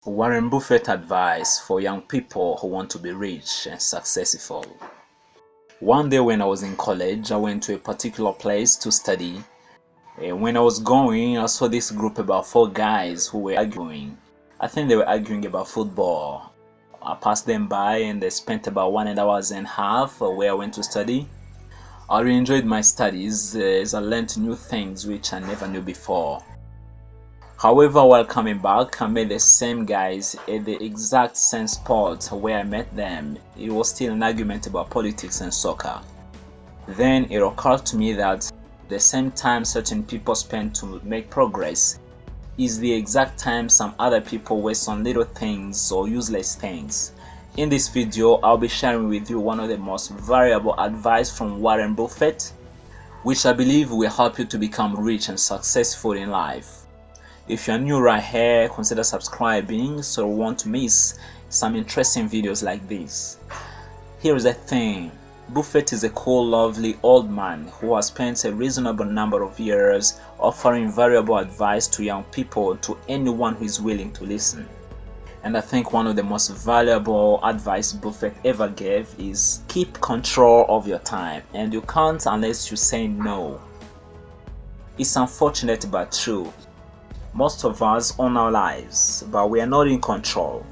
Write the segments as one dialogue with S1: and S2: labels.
S1: Warren Buffett advice for young people who want to be rich and successful. One day when I was in college, I went to a particular place to study. And when I was going, I saw this group about 4 guys who were arguing. I think they were arguing about football. I passed them by and they spent about 1.5 hours where I went to study. I really enjoyed my studies as I learned new things which I never knew before. However, while coming back, I met the same guys at the exact same spot where I met them. It was still an argument about politics and soccer. Then it occurred to me that the same time certain people spend to make progress is the exact time some other people waste on little things or useless things. In this video, I'll be sharing with you one of the most valuable advice from Warren Buffett, which I believe will help you to become rich and successful in life. If you're new right here, consider subscribing so you won't miss some interesting videos like this. Here's the thing. Buffett is a cool, lovely old man who has spent a reasonable number of years offering valuable advice to young people, to anyone who is willing to listen. And I think one of the most valuable advice Buffett ever gave is keep control of your time, and you can't unless you say no. It's unfortunate but true. Most of us own our lives, but we are not in control.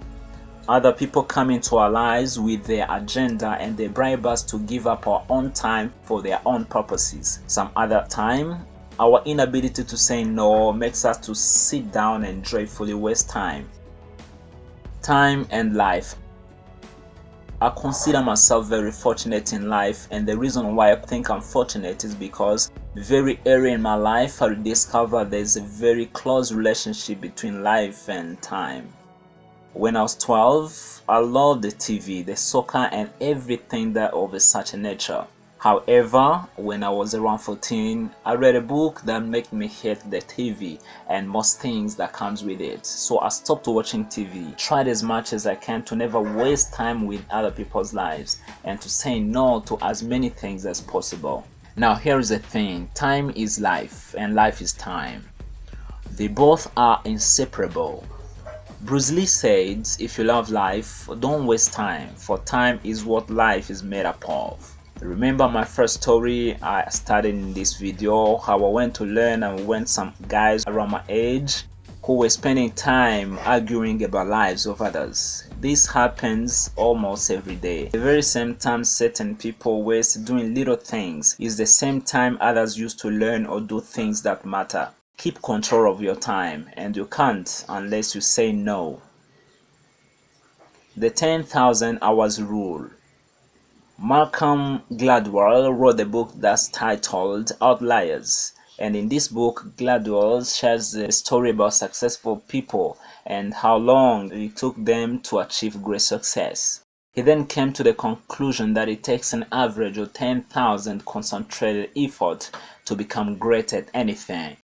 S1: Other people come into our lives with their agenda and they bribe us to give up our own time for their own purposes. Some other time, our inability to say no makes us to sit down and joyfully waste time. Time and life. I consider myself very fortunate in life, and the reason why I think I'm fortunate is because very early in my life I discovered there's a very close relationship between life and time. When I was 12, I loved the TV, the soccer and everything that of such a nature. However, when I was around 14, I read a book that made me hate the TV and most things that comes with it. So I stopped watching TV, tried as much as I can to never waste time with other people's lives and to say no to as many things as possible. Now here's the thing, time is life and life is time. They both are inseparable. Bruce Lee said, if you love life, don't waste time, for time is what life is made up of. Remember my first story I started in this video, how I went to learn and went some guys around my age who were spending time arguing about lives of others. This happens almost every day. The very same time certain people waste doing little things is the same time others used to learn or do things that matter. Keep control of your time, and you can't unless you say no. The 10,000 hours rule. Malcolm Gladwell wrote a book that's titled Outliers, and in this book Gladwell shares the story about successful people and how long it took them to achieve great success. He then came to the conclusion that it takes an average of 10,000 concentrated effort to become great at anything.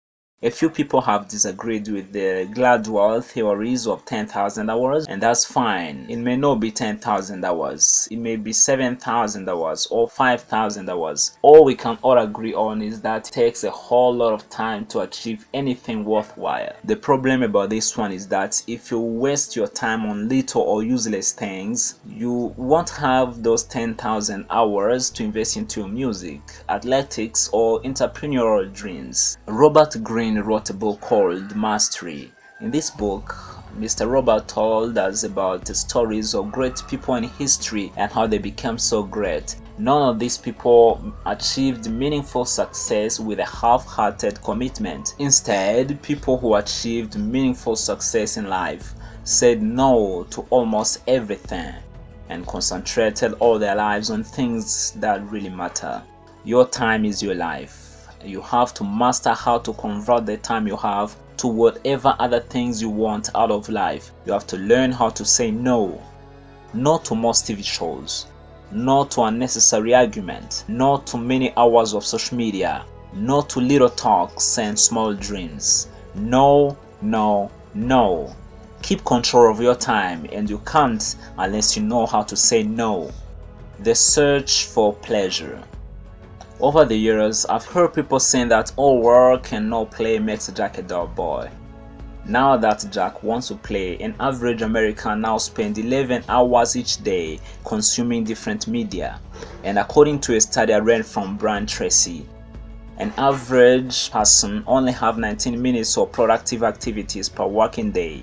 S1: A few people have disagreed with the Gladwell theories of 10,000 hours, and that's fine. It may not be 10,000 hours, it may be 7,000 hours or 5,000 hours. All we can all agree on is that it takes a whole lot of time to achieve anything worthwhile. The problem about this one is that if you waste your time on little or useless things, you won't have those 10,000 hours to invest into your music, athletics, or entrepreneurial dreams. Robert Greene wrote a book called Mastery. In this book, Mr. Robert told us about the stories of great people in history and how they became so great. None of these people achieved meaningful success with a half-hearted commitment. Instead, people who achieved meaningful success in life said no to almost everything and concentrated all their lives on things that really matter. Your time is your life. You have to master how to convert the time you have to whatever other things you want out of life. You have to learn how to say no. No to most TV shows. No to unnecessary argument. No to many hours of social media. No to little talks and small dreams. No, no, no. Keep control of your time, and you can't unless you know how to say no. The search for pleasure. Over the years, I've heard people saying that all work and no play makes Jack a dull boy. Now that Jack wants to play, an average American now spends 11 hours each day consuming different media. And according to a study I read from Brian Tracy, an average person only have 19 minutes of productive activities per working day.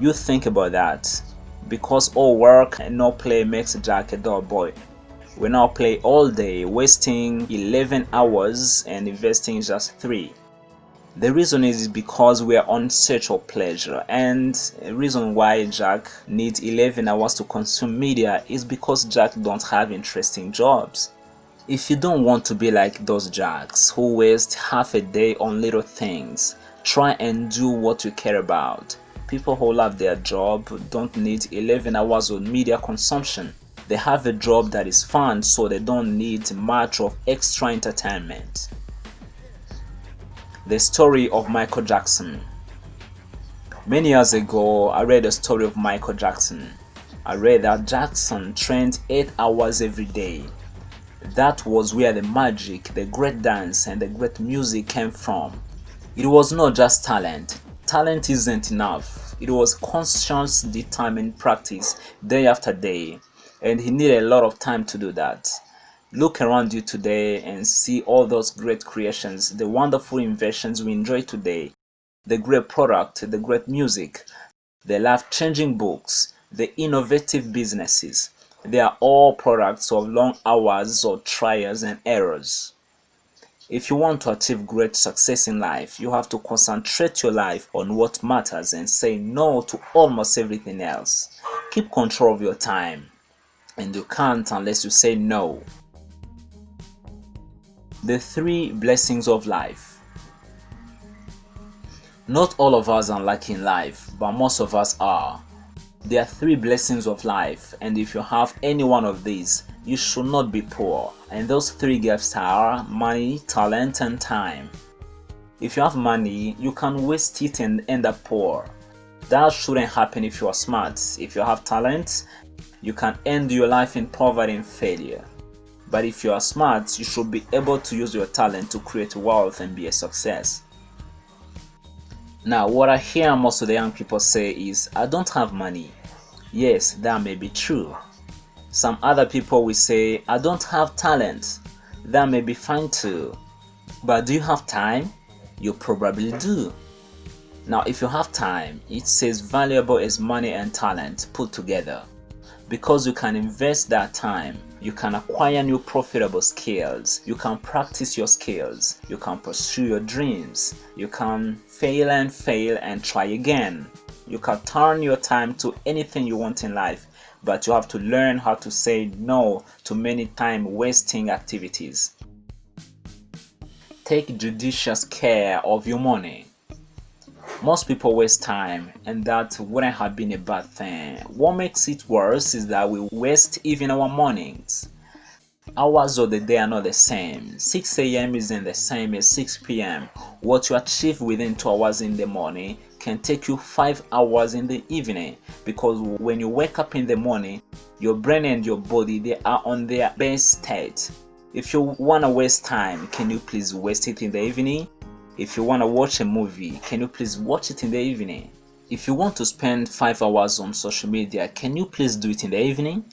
S1: You think about that. Because all work and no play makes Jack a dull boy. We now play all day, wasting 11 hours and investing just 3. The reason is because we are on search of pleasure, and the reason why Jack needs 11 hours to consume media is because Jack don't have interesting jobs. If you don't want to be like those Jacks who waste half a day on little things, try and do what you care about. People who love their job don't need 11 hours of media consumption. They have a job that is fun, so they don't need much of extra entertainment. The story of Michael Jackson. Many years ago, I read the story of Michael Jackson. I read that Jackson trained 8 hours every day. That was where the magic, the great dance, and the great music came from. It was not just talent. Talent isn't enough. It was conscious, determined practice day after day, and he needed a lot of time to do that. Look around you today and see all those great creations, the wonderful inventions we enjoy today, the great product, the great music, the life-changing books, the innovative businesses. They are all products of long hours of trials and errors. If you want to achieve great success in life, you have to concentrate your life on what matters and say no to almost everything else. Keep control of your time, and you can't unless you say no. The 3 blessings of life. Not all of us are lucky in life, but most of us are. There are 3 blessings of life, and if you have any one of these, you should not be poor. And those 3 gifts are money, talent, and time. If you have money, you can waste it and end up poor. That shouldn't happen if you are smart. If you have talent, you can end your life in poverty and failure. But if you are smart, you should be able to use your talent to create wealth and be a success. Now, what I hear most of the young people say is, I don't have money. Yes, that may be true. Some other people will say, I don't have talent. That may be fine too. But do you have time? You probably do. Now, if you have time, it's as valuable as money and talent put together. Because you can invest that time, you can acquire new profitable skills, you can practice your skills, you can pursue your dreams, you can fail and try again. You can turn your time to anything you want in life, but you have to learn how to say no to many time-wasting activities. Take judicious care of your money. Most people waste time, and that wouldn't have been a bad thing. What makes it worse is that we waste even our mornings. Hours of the day are not the same. 6 a.m. isn't the same as 6 p.m. What you achieve within 2 hours in the morning can take you 5 hours in the evening, because when you wake up in the morning, your brain and your body, they are on their best state. If you want to waste time, can you please waste it in the evening? If you want to watch a movie, can you please watch it in the evening? If you want to spend 5 hours on social media, can you please do it in the evening?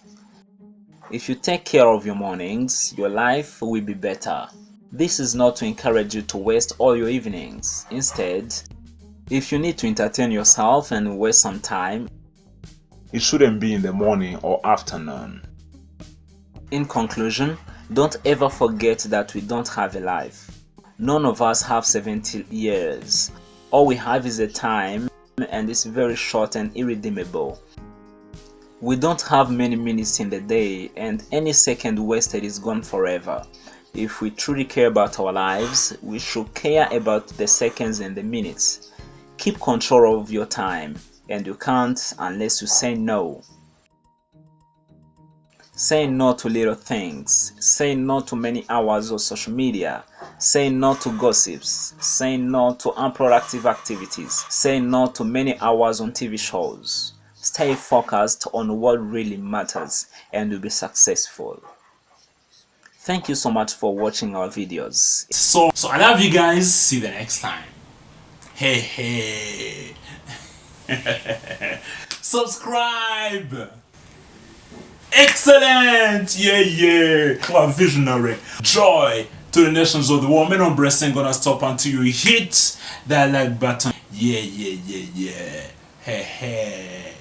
S1: If you take care of your mornings, your life will be better. This is not to encourage you to waste all your evenings. Instead, if you need to entertain yourself and waste some time, it shouldn't be in the morning or afternoon. In conclusion, don't ever forget that we don't have a life. None of us have 70 years. All we have is a time, and it's very short and irredeemable. We don't have many minutes in the day, and any second wasted is gone forever. If we truly care about our lives, we should care about the seconds and the minutes. Keep control of your time, and you can't unless you say no. Say no to little things. Say no to many hours of social media. Say no to gossips. Say no to unproductive activities. Say no to many hours on TV shows. Stay focused on what really matters, and you'll be successful. Thank you so much for watching our videos.
S2: So I love you guys. See you the next time. Hey, hey. Subscribe. Excellent. Yeah, yeah. Club visionary. Joy to the nations of the world. Men on breast ain't gonna stop until you hit that like button. Yeah, yeah, yeah, yeah. Hey, hey.